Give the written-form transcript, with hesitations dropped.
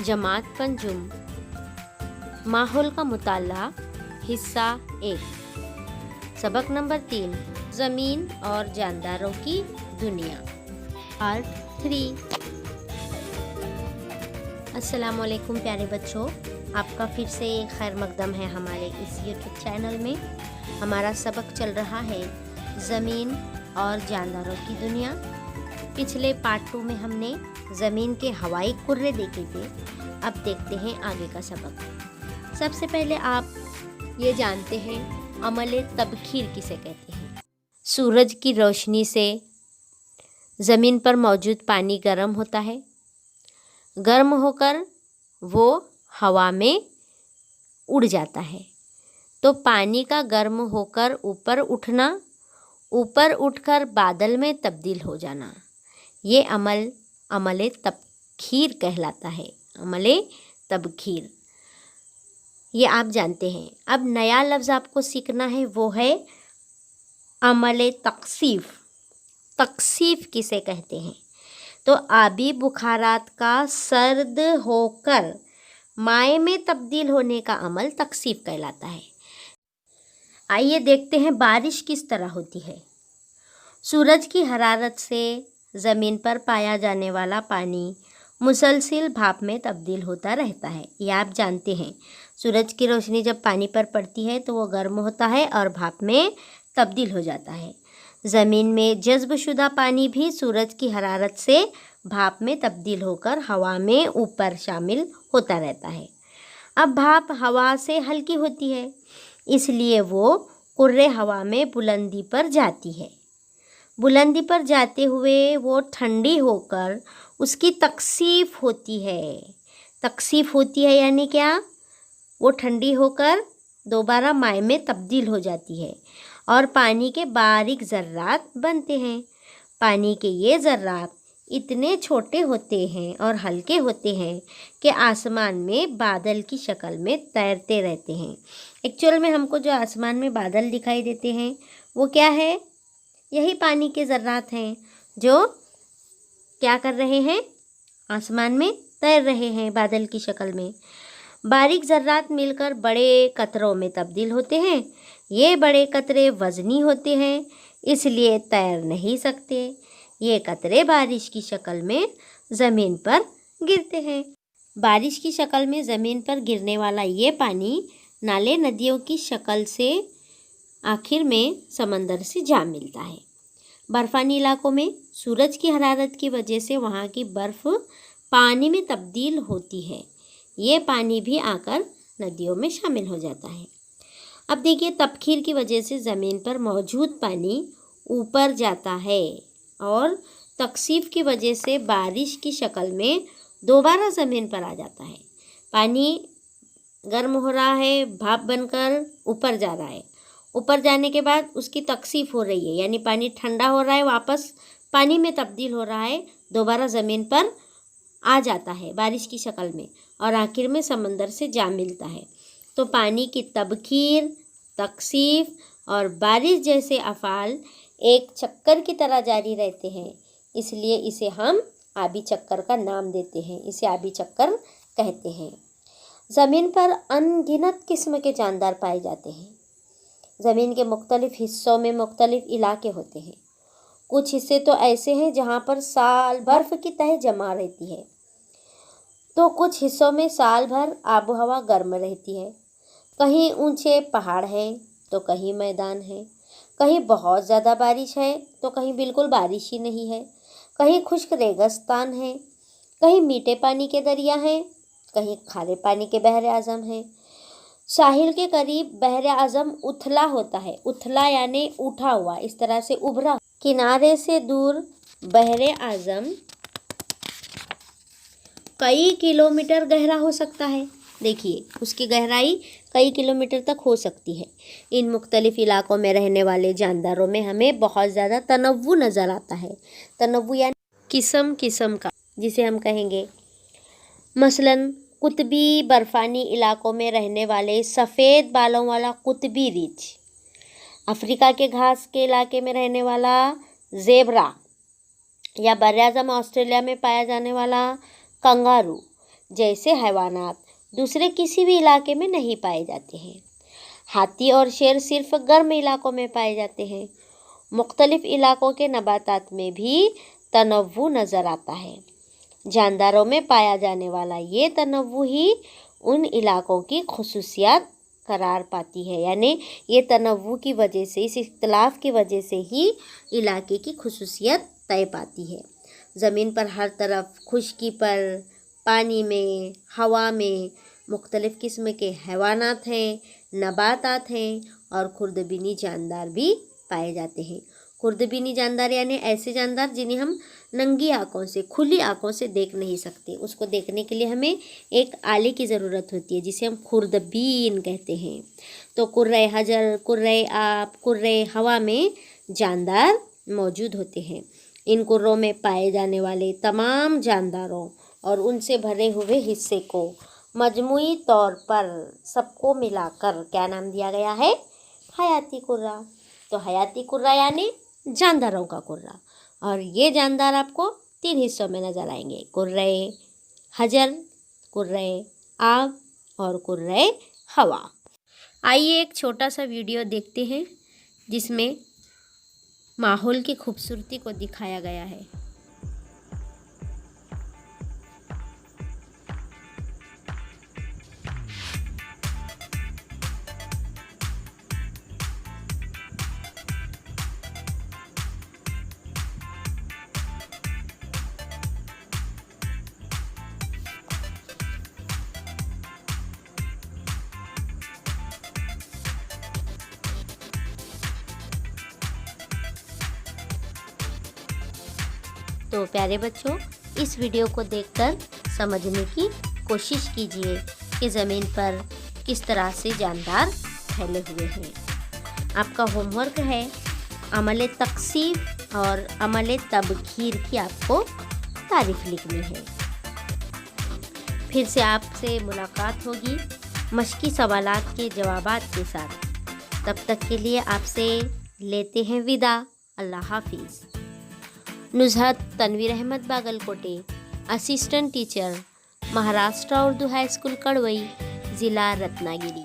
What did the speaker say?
जमात पंजुम, माहौल का मुताला, हिस्सा 1, सबक नंबर 3, ज़मीन और जानदारों की दुनिया, पार्ट 3। अस्सलामुअलैकुम प्यारे बच्चों, आपका फिर से खैर मकदम है हमारे इस यूट्यूब चैनल में। हमारा सबक चल रहा है ज़मीन और जानदारों की दुनिया। पिछले पार्ट 2 में हमने ज़मीन के हवाई कुर्रे देखे थे। अब देखते हैं आगे का सबक। सबसे पहले आप ये जानते हैं अमले तबखीर किसे कहते हैं। सूरज की रोशनी से ज़मीन पर मौजूद पानी गर्म होता है। गर्म होकर वो हवा में उड़ जाता है। तो पानी का गर्म होकर ऊपर उठना, ऊपर उठकर बादल में तब्दील हो जाना, ये अमले तबखीर कहलाता है। अमले तबखीर ये आप जानते हैं। अब नया लफ्ज़ आपको सीखना है, वो है अमले तकसीफ़। तकसीफ़ किसे कहते हैं? तो आबी बुखारात का सर्द होकर माए में तब्दील होने का अमल तकसीफ़ कहलाता है। आइए देखते हैं बारिश किस तरह होती है। सूरज की हरारत से ज़मीन पर पाया जाने वाला पानी मुसलसिल भाप में तब्दील होता रहता है। ये आप जानते हैं। सूरज की रोशनी जब पानी पर पड़ती है तो वो गर्म होता है और भाप में तब्दील हो जाता है। ज़मीन में जज़्ब शुदा पानी भी सूरज की हरारत से भाप में तब्दील होकर हवा में ऊपर शामिल होता रहता है। अब भाप हवा से हल्की होती है, इसलिए वो कुर्रे हवा में बुलंदी पर जाती है। बुलंदी पर जाते हुए वो ठंडी होकर उसकी तकसीफ़ होती है। तकसीफ़ होती है यानी क्या? वो ठंडी होकर दोबारा माए में तब्दील हो जाती है और पानी के बारीक ज़र्रात बनते हैं। पानी के ये ज़र्रात इतने छोटे होते हैं और हल्के होते हैं कि आसमान में बादल की शक्ल में तैरते रहते हैं। एक्चुअल में हमको जो आसमान में बादल दिखाई देते हैं वो क्या है? यही पानी के ज़र्रात हैं जो क्या कर रहे हैं? आसमान में तैर रहे हैं बादल की शक्ल में। बारीक ज़र्रात मिलकर बड़े कतरों में तब्दील होते हैं। ये बड़े कतरे वज़नी होते हैं, इसलिए तैर नहीं सकते। ये कतरे बारिश की शक्ल में ज़मीन पर गिरते हैं। बारिश की शक्ल में ज़मीन पर गिरने वाला ये पानी नाले नदियों की शक्ल से आखिर में समंदर से जा मिलता है। बर्फ़ानी इलाकों में सूरज की हरारत की वजह से वहाँ की बर्फ़ पानी में तब्दील होती है। ये पानी भी आकर नदियों में शामिल हो जाता है। अब देखिए, तबखीर की वजह से ज़मीन पर मौजूद पानी ऊपर जाता है और तकसीफ़ की वजह से बारिश की शक्ल में दोबारा ज़मीन पर आ जाता है। पानी गर्म हो रहा है, भाप बनकर ऊपर जा रहा है। ऊपर जाने के बाद उसकी तकसीफ़ हो रही है, यानी पानी ठंडा हो रहा है, वापस पानी में तब्दील हो रहा है, दोबारा ज़मीन पर आ जाता है बारिश की शक्ल में और आखिर में समंदर से जा मिलता है। तो पानी की तबखीर, तकसीफ़ और बारिश जैसे अफ़ाल एक चक्कर की तरह जारी रहते हैं, इसलिए इसे हम आबी चक्कर का नाम देते हैं। इसे आबी चक्कर कहते हैं। ज़मीन पर अनगिनत किस्म के जानदार पाए जाते हैं। ज़मीन के मुख्तलिफ़ हिस्सों में मुख्तलिफ़ इलाके होते हैं। कुछ हिस्से तो ऐसे हैं जहाँ पर साल बर्फ़ की तह जमा रहती है, तो कुछ हिस्सों में साल भर आबो हवा गर्म रहती है। कहीं ऊंचे पहाड़ हैं तो कहीं मैदान है। कहीं बहुत ज़्यादा बारिश है तो कहीं बिल्कुल बारिश ही नहीं है। कहीं खुश्क रेगिस्तान है, कहीं मीठे पानी के दरिया हैं, कहीं खारे पानी के बहर आज़म हैं। साहिल के करीब बहर आज़म उथला होता है। उथला यानी उठा हुआ, इस तरह से उभरा। किनारे से दूर बहर आज़म कई किलोमीटर गहरा हो सकता है। देखिए, उसकी गहराई कई किलोमीटर तक हो सकती है। इन मुख्तलिफ़ इलाकों में रहने वाले जानदारों में हमें बहुत ज़्यादा तनव्वु नज़र आता है। तनव्वु यानी किस्म किस्म का, जिसे हम कहेंगे मसलन कुतबी बर्फ़ानी इलाकों में रहने वाले सफ़ेद बालों वाला कुतबी रीछ, अफ्रीका के घास के इलाके में रहने वाला ज़ेब्रा या बर्राज़म ऑस्ट्रेलिया में पाया जाने वाला कंगारू, जैसे हैवानात दूसरे किसी भी इलाके में नहीं पाए जाते हैं। हाथी और शेर सिर्फ गर्म इलाकों में पाए जाते हैं। मुख्तलिफ इलाकों के नबातात में भी तनव्वु नज़र आता है। जानदारों में पाया जाने वाला ये तनव्वु ही उन इलाकों की खुसूसियात करार पाती है, यानी ये तनव्वु की वजह से, इस इख्तलाफ की वजह से ही इलाके की खुसूसियत तय पाती है। ज़मीन पर हर तरफ खुश्की पर, पानी में, हवा में मुख्तलिफ़ किस्म के हैवानात हैं, नबातात हैं और खुर्दबीनी जानदार भी पाए जाते हैं। खुर्दबीनी जानदार यानी ऐसे जानदार जिन्हें हम नंगी आँखों से, खुली आँखों से देख नहीं सकते। उसको देखने के लिए हमें एक आले की ज़रूरत होती है जिसे हम खुर्दबीन कहते हैं। तो कुर्रे हजर, कुर्रे आब, कुर्रे हवा में जानदार मौजूद होते हैं। इन कुर्रों में पाए जाने वाले तमाम जानदारों और उनसे भरे हुए हिस्से को मजमूई तौर पर सबको मिलाकर क्या नाम दिया गया है? हयाती कुर्रा। तो हयाती कुर्रा यानी जानदारों का कुर्रा। और ये जानदार आपको 3 हिस्सों में नज़र आएंगे: कुर्रे हजर, कुर्रे आब और कुर्रे हवा। आइए एक छोटा सा वीडियो देखते हैं जिसमें माहौल की खूबसूरती को दिखाया गया है। तो प्यारे बच्चों, इस वीडियो को देखकर समझने की कोशिश कीजिए कि ज़मीन पर किस तरह से जानदार फैले हुए हैं। आपका होमवर्क है अमल तक़सीम और अमल तबखीर की आपको तारीफ़ लिखनी है। फिर से आपसे मुलाकात होगी मश्की सवालात के जवाबात के साथ। तब तक के लिए आपसे लेते हैं विदा। अल्लाह हाफिज़। Nuzhat Tanveer Ahmed Bagalkote, assistant teacher, Maharashtra Urdu high school Kadwai, ज़िला रत्नागिरी।